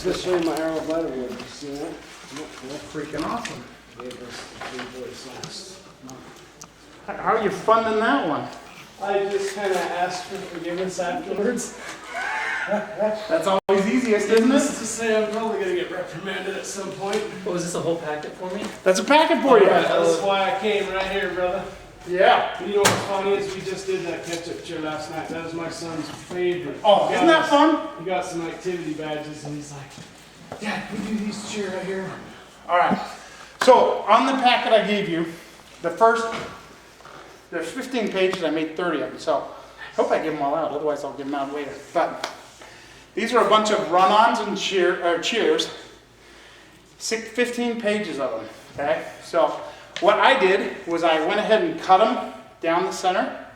just show you my arrow bladder wood. You see that? Freaking awesome. Gave us 3 boys last month. How are you funding that one? I just kind of asked for forgiveness afterwards. That's always easiest, isn't Needless it? to say, I'm probably going to get reprimanded at some point. What was this, a whole packet for me? That's a packet for you. That's why I came right here, brother. Yeah. You know what's funny is we just did that ketchup cheer last night. That was my son's favorite. Oh, isn't that fun? He got some activity badges and he's like, Dad, we do these cheer right here. All right. So on the packet I gave you, there's 15 pages. I made 30 of them. So I hope I give them all out. Otherwise, I'll give them out later. But these are a bunch of run-ons and cheers. 15 pages of them. Okay. So what I did was I went ahead and cut them down the center,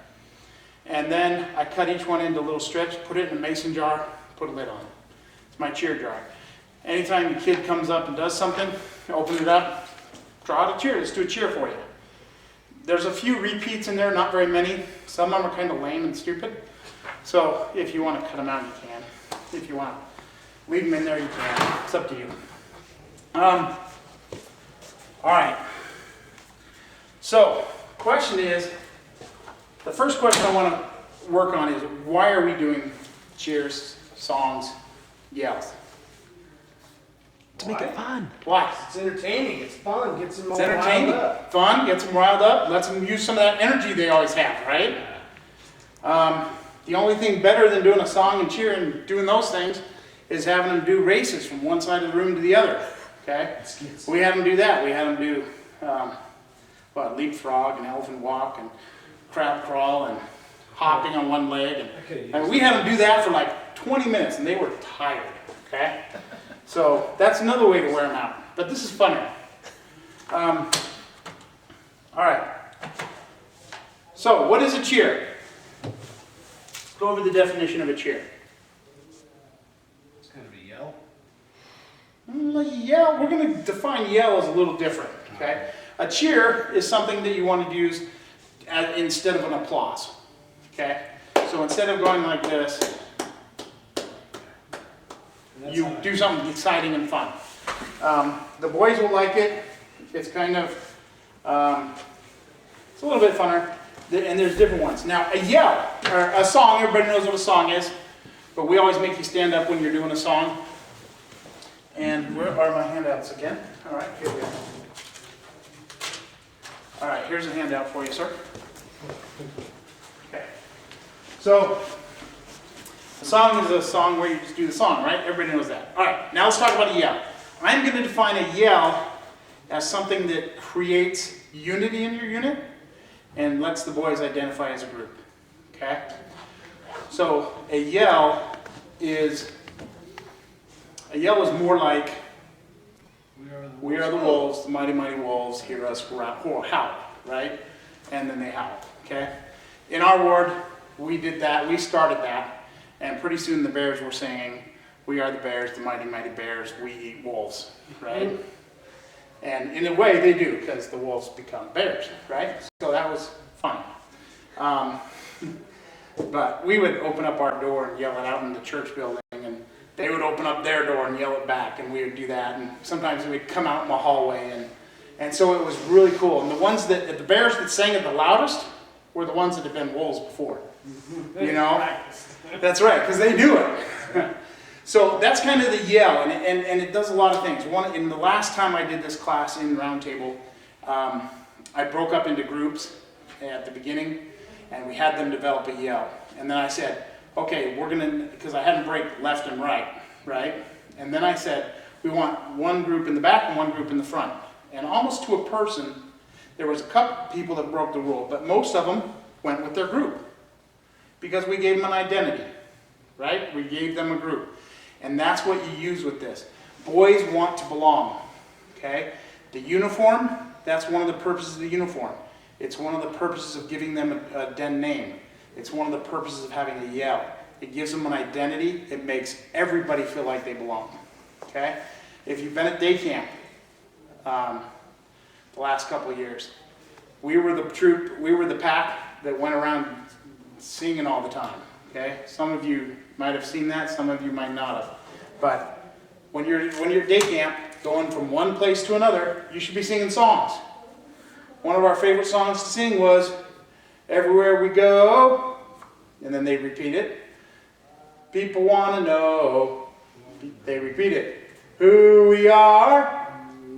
and then I cut each one into little strips, put it in a mason jar, put a lid on it. It's my cheer jar. Anytime a kid comes up and does something, open it up, draw out a cheer. Let's do a cheer for you. There's a few repeats in there, not very many. Some of them are kind of lame and stupid. So if you want to cut them out, you can. If you want to leave them in there, you can. It's up to you. All right. So, question is, the first question I want to work on is, why are we doing cheers, songs, yells? To make it fun. Why? It's entertaining. It's fun. Gets them all It's entertaining, riled up. fun, gets them riled up, lets them use some of that energy they always have, right? The only thing better than doing a song and cheer and doing those things is having them do races from one side of the room to the other, okay? We had them do that. We had them do leapfrog and elephant walk and crab crawl and hopping on one leg. And we had them do that for like 20 minutes and they were tired, okay? So that's another way to wear them out. But this is funner. All right. So what is a cheer? Let's go over the definition of a cheer. It's kind of a yell. Yell, we're going to define yell as a little different, okay? A cheer is something that you want to use instead of an applause, okay? So instead of going like this, you do something exciting and fun. The boys will like it. It's kind of, it's a little bit funner, and there's different ones. Now, a yell, or a song, everybody knows what a song is, but we always make you stand up when you're doing a song. And where are my handouts again? All right, here we go. All right, here's a handout for you, sir. Okay. So, a song is a song where you just do the song, right? Everybody knows that. All right, now let's talk about a yell. I'm going to define a yell as something that creates unity in your unit and lets the boys identify as a group, okay? So a yell is more like, we are the wolves, the mighty, mighty wolves, hear us howl, right? And then they howl, okay? In our ward, we did that, we started that, and pretty soon the bears were singing, we are the bears, the mighty, mighty bears, we eat wolves, right? And in a way they do, because the wolves become bears, right? So that was fun. But we would open up our door and yell it out in the church building, and they would open up their door and yell it back, and we would do that. And sometimes we'd come out in the hallway, and so it was really cool. And the bears that sang it the loudest were the ones that had been wolves before. You know? That's right, because they knew it. So that's kind of the yell, and it does a lot of things. In the last time I did this class in Roundtable, I broke up into groups at the beginning, and we had them develop a yell. And then I said, okay, we're gonna, because I had them break left and right? And then I said, we want one group in the back and one group in the front. And almost to a person, there was a couple people that broke the rule, but most of them went with their group. Because we gave them an identity, right? We gave them a group. And that's what you use with this. Boys want to belong, okay? The uniform, that's one of the purposes of the uniform. It's one of the purposes of giving them a den name. It's one of the purposes of having a yell. It gives them an identity. It makes everybody feel like they belong, okay? If you've been at day camp the last couple of years, we were the troop, we were the pack that went around singing all the time, okay? Some of you might have seen that, some of you might not have. But when you're at day camp, going from one place to another, you should be singing songs. One of our favorite songs to sing was, "Everywhere we go," and then they repeat it. "People want to know," they repeat it. "Who we are,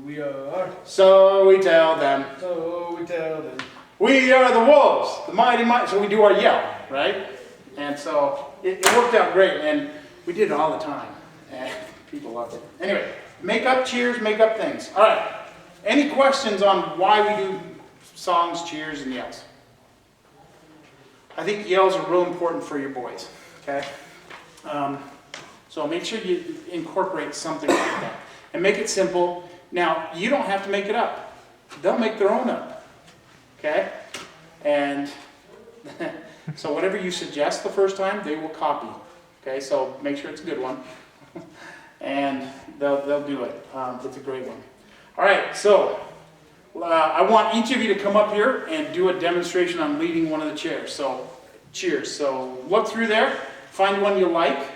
We are, so we tell them. so we tell them. We are the wolves, the mighty mighty." So we do our yell, right? And so it worked out great, and we did it all the time, and people loved it. Anyway, make up cheers, make up things. All right. Any questions on why we do songs, cheers, and yells? I think yells are real important for your boys. Okay. So make sure you incorporate something like that, and make it simple. Now you don't have to make it up; they'll make their own up. Okay, and so whatever you suggest the first time, they will copy. Okay, so make sure it's a good one, and they'll do it. It's a great one. All right, so I want each of you to come up here and do a demonstration on leading one of the chairs. So cheers. So look through there, find one you like,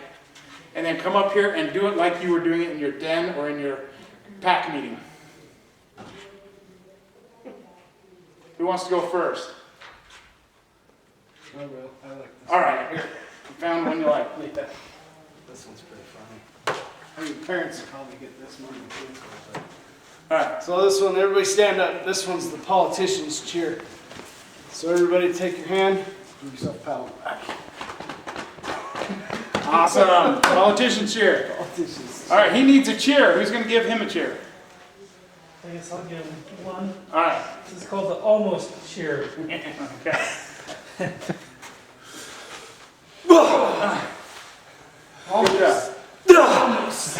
and then come up here and do it like you were doing it in your den or in your pack meeting. Who wants to go first? I will. I like this. All right, here. You found one you like. Yeah. This one's pretty funny. I mean, parents will probably get this one. All right. So this one, everybody stand up. This one's the politician's cheer. So everybody take your hand, give yourself a pat on the back. Awesome. Politician cheer. Politicians. All right, he needs a cheer. Who's going to give him a cheer? I guess I'll give him one. All right. This is called the almost cheer. Okay. Almost. Almost.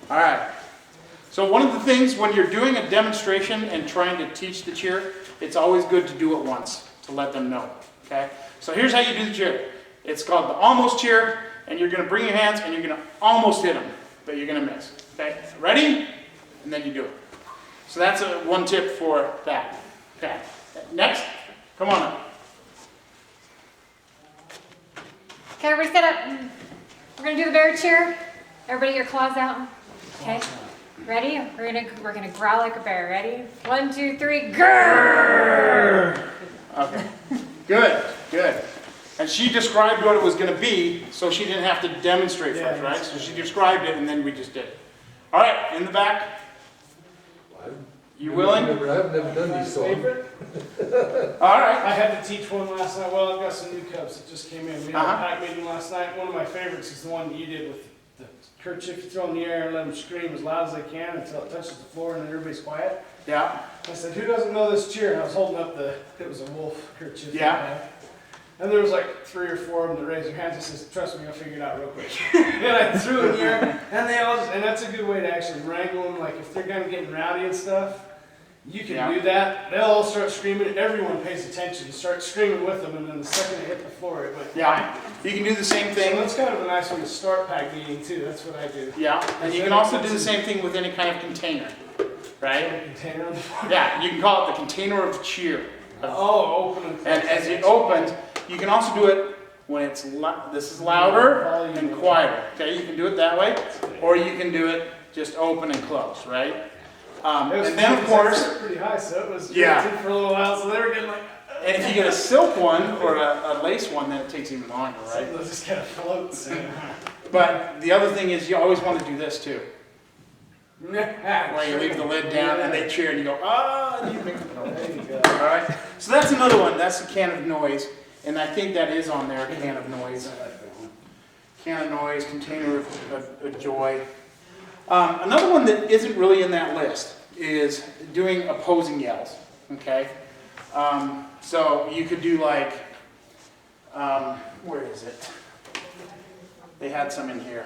All right. So one of the things when you're doing a demonstration and trying to teach the cheer, it's always good to do it once to let them know. Okay. So here's how you do the cheer. It's called the almost cheer, and you're going to bring your hands and you're going to almost hit them, but you're going to miss. Okay. Ready? And then you do it. So that's one tip for that. Okay. Next, come on up. Okay, everybody sit up. We're gonna do the bear cheer. Everybody, your claws out. Okay. Ready? We're gonna growl like a bear. Ready? 1, 2, 3. Grrr. Okay. Good. Good. And she described what it was going to be, so she didn't have to demonstrate first, right? So she described it, and then we just did it. All right, in the back. You willing? I've never done these songs. All right. I had to teach one last night. Well, I've got some new Cubs that just came in. We had a pack meeting last night. One of my favorites is the one that you did with the kerchief you throw in the air and let them scream as loud as they can until it touches the floor and then everybody's quiet. Yeah. I said, who doesn't know this cheer? And I was holding up it was a wolf kerchief. Yeah. And there was like 3 or 4 of them that raised their hands and says, trust me, I'll figure it out real quick. And I threw it in the air, and they all just, and that's a good way to actually wrangle them. Like if they're kind of getting rowdy and stuff, you can do that. They'll all start screaming. Everyone pays attention. Start screaming with them, and then the second they hit the floor, it went. Yeah. You can do the same So thing. that's kind of a nice one to start pack meeting too. That's what I do. Yeah. And you can also do the same thing with any kind of container, right? Container on the floor. Yeah. You can call it the container of cheer. Oh, open and close. And as it opens, you can also do it when it's this is louder and quieter. Okay, you can do it that way, or you can do it just open and close, right? And then of course, pretty high, so it was yeah. for a little while. So they were getting like. And if you get a silk one or a lace one, then it takes even longer, right? Those just kind of floats. But the other thing is, you always want to do this too, where you leave the lid down and they cheer and you go, ah, and you make the noise. There you go. All right. So that's another one. That's the can of noise. And I think that is on there, can of noise. Can of noise, container of joy. Another one that isn't really in that list is doing opposing yells, okay? So you could do like, where is it? They had some in here.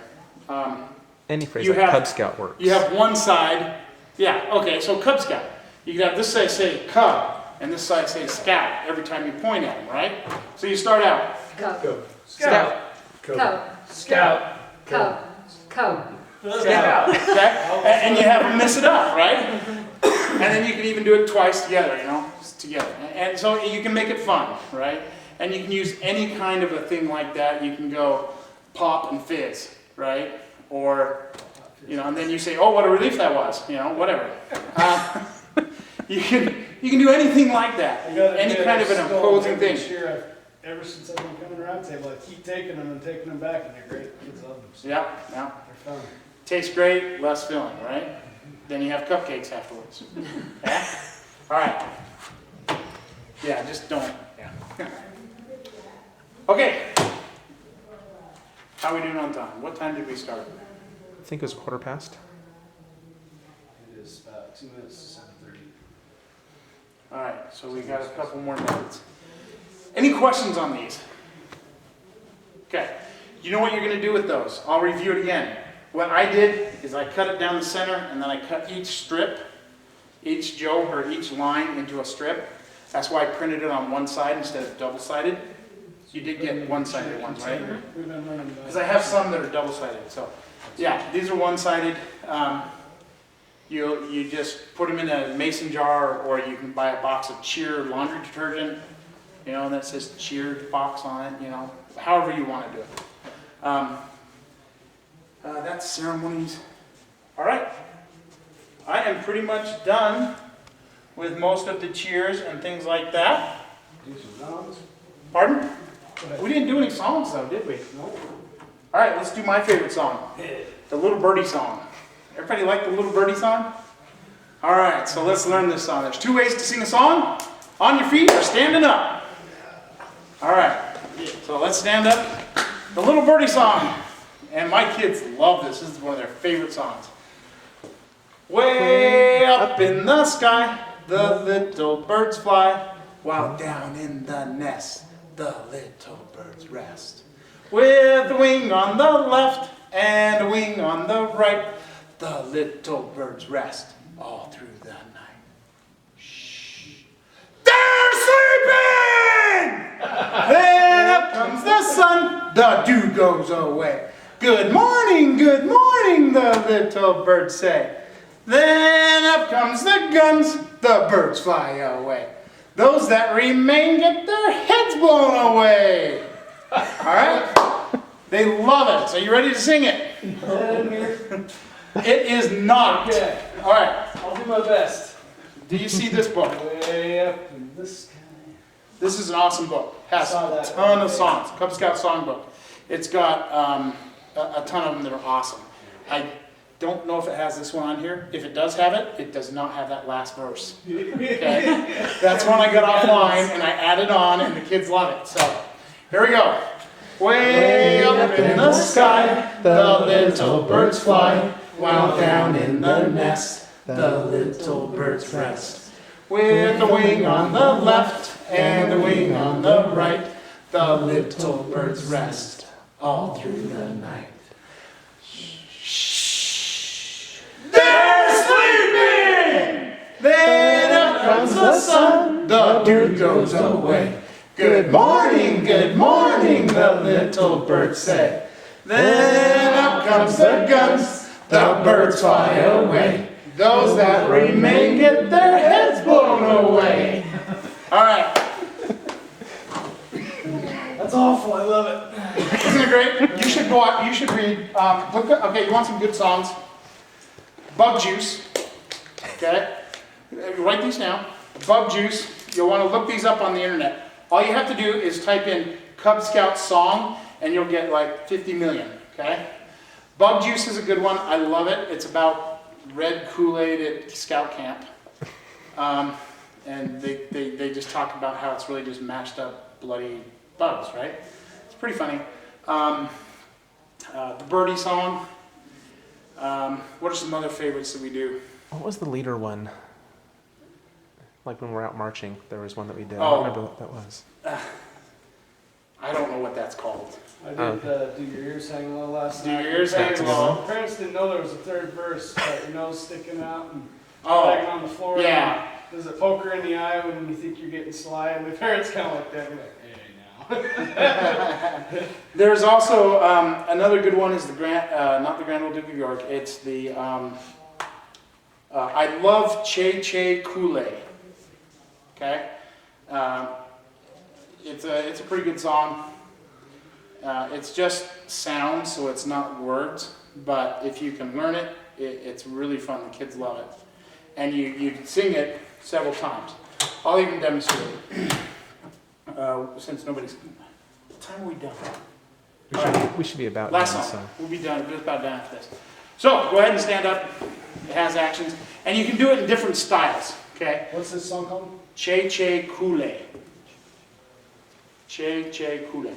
Any phrase You like have- Cub Scout works. You have one side, yeah, okay, so Cub Scout. You could have this side say Cub, and this side say Scout every time you point at them, right? So you start out, Go. Scout. Go. Scout. Go. Go. Scout, okay? And you have them mix it up, right? And then you can even do it twice together, you know, just together. And so you can make it fun, right? And you can use any kind of a thing like that. You can go pop and fizz, right? or, you know, and then you say, oh, what a relief that was, you know, whatever. You can do anything like that, any kind of an imposing thing. Ever since I've been coming around table, I keep taking them and taking them back, and they're great. Kids love them. So Yeah, yeah. they're fun. Tastes great, less filling, right? Then you have cupcakes afterwards. Yeah? All right. Yeah, just don't. Yeah. Okay. How are we doing on time? What time did we start? I think it was 1:15. It is about 2 minutes to 7:30. All right, so we got a couple more minutes. Any questions on these? Okay. You know what you're going to do with those? I'll review it again. What I did is I cut it down the center, and then I cut each strip, each Joe or each line into a strip. That's why I printed it on one side instead of double-sided. You did get one-sided ones, right? We've been running Because I have some that are double-sided. So, yeah, these are one-sided. You just put them in a mason jar, or you can buy a box of Cheer laundry detergent, you know, that says Cheer box on it, you know, however you want to do it. That's ceremonies. All right. I am pretty much done with most of the cheers and things like that. Do some noms. Pardon? Go ahead. We didn't do any songs though, did we? No. All right, let's do my favorite song, the Little Birdie song. Everybody like the Little Birdie song? All right, so let's learn this song. There's 2 ways to sing a song: on your feet or standing up. All right, so let's stand up. The Little Birdie song. And my kids love this. This is one of their favorite songs. Way up in the sky, the little birds fly, while down in the nest, the little birds rest. With a wing on the left and a wing on the right, the little birds rest all through the night. Shh. They're sleeping! Then up comes the sun, the dew goes away. Good morning, the little birds say. Then up comes the guns, the birds fly away. Those that remain get their heads blown away. All right? They love it. So you ready to sing it? It is not. Okay. All right. I'll do my best. Do you see this book? Way up in the sky. This is an awesome book. Has Saw a that. ton of songs. Cub Scout songbook. It's got a ton of them that are awesome. I don't know if it has this one on here. If it does have it, it does not have that last verse. Okay? That's one I got offline and I added on, and the kids love it. So here we go. Way up in the sky, the little birds fly, while down in the nest, the little birds rest. With a wing on the left and a wing on the right, the little birds rest all through the night. Shh. They're sleeping! Then up comes the sun, the dew goes away. Good morning, the little birds say. Then up comes the guns, the birds fly away. Those that remain get their heads blown away. All right. That's awful. I love it. Isn't it great? You should go out, you should read, okay, you want some good songs? Bug Juice, okay? Write these down. Bug Juice. You'll want to look these up on the internet. All you have to do is type in Cub Scout song, and you'll get like 50 million, okay? Bug Juice is a good one. I love it. It's about red Kool-Aid at scout camp. And they just talk about how it's really just mashed up bloody bugs, right? It's pretty funny. The Birdie song. What are some other favorites that we do? What was the leader one? Like when we're out marching, there was one that we did. I Oh. don't remember what that was. I don't know what that's called. I did Do Your Ears Hang Low last Do night. Your Ears Hang Low. Parents didn't know there was a third verse. Your nose sticking out and Oh, dragging on the floor. yeah. There's a poker in the eye when you think you're getting sly, and the parents kind of look at me like, hey, now. There's also another good one is the not the Grand Old Duke of York. It's the I love Che Che Kool-Aid. Okay, it's a pretty good song. It's just sound, so it's not words. but if you can learn it, it's really fun. The kids love it. And you sing it several times. I'll even demonstrate it. Since nobody's... What time are we done? We should be about Last done, song. so. We'll be done. Just about done after this. So go ahead and stand up. It has actions. And you can do it in different styles. Okay? What's this song called? Che Che Kule. Che Che Kule.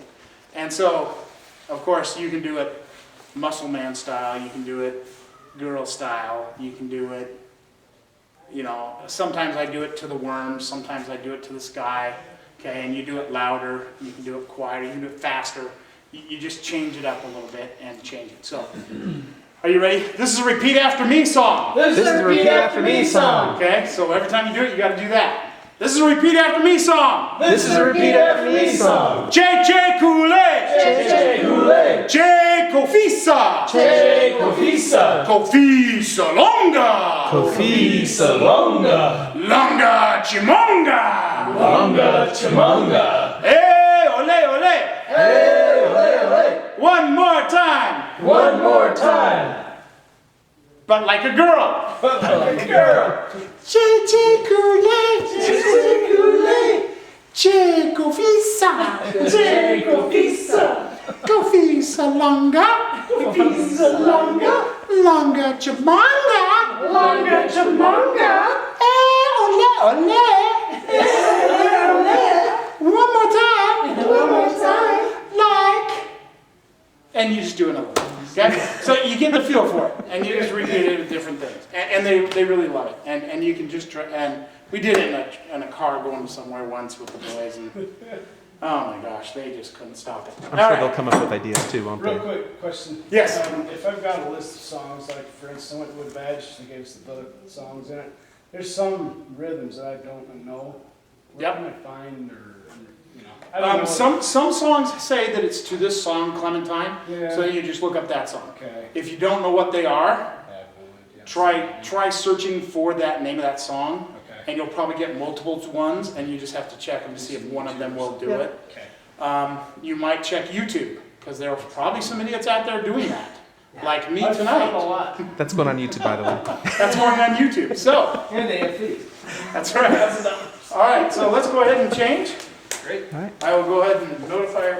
And so, of course, you can do it muscle man style. You can do it girl style. You can do it, you know, sometimes I do it to the worms. Sometimes I do it to the sky. Okay, and you do it louder. You can do it quieter. You can do it faster. You just change it up a little bit and change it. So, are you ready? This is a repeat after me song. This is a repeat after me song. Okay, so every time you do it, you got to do that. This is a repeat after me song. This is a repeat after me song. Che Che Kule. Che Che Kule. Che Kofisa. Che Kofisa. Kofisa Longa. Kofisa Longa. Longa Chimonga. Longa Chimonga. Hey, ole, ole. Hey, ole, ole. One more time. One more time. But like a girl. Like a girl. Che Che Kule. Che Che Kule. Che Kofisa. Che Kofisa. Kofisa Longa. Kofisa Longa. Longa Chimonga. Longa Chimonga. Hey, ole, ole. One more time. One more time. Like. And you just do another one. Okay? So you get the feel for it. And you just repeat it with different things. And they really love it. And you can just try. And we did it in a car going somewhere once with the boys. And oh my gosh, they just couldn't stop it. I'm sure they'll come up with ideas too, won't Real they? quick question. Yes. If I've got a list of songs, like for instance, I went to Wood Badge, they gave us the book with songs in it. There's some rhythms that I don't know. Where Yep. can I find or you know? I don't know. Some songs say that it's to this song, Clementine. Yeah. So you just look up that song. Okay. If you don't know what they are, I have no idea. try searching for that name of that song. Okay. And you'll probably get multiple ones, and you just have to check them to see if one of them will do it. Okay. You might check YouTube, because there are probably some idiots out there doing that, like me I've found a tonight. lot. That's going on YouTube, by the way. That's going on YouTube. So, And AFE. that's right. All right, so let's go ahead and change. Great. All right. I will go ahead and notify everybody.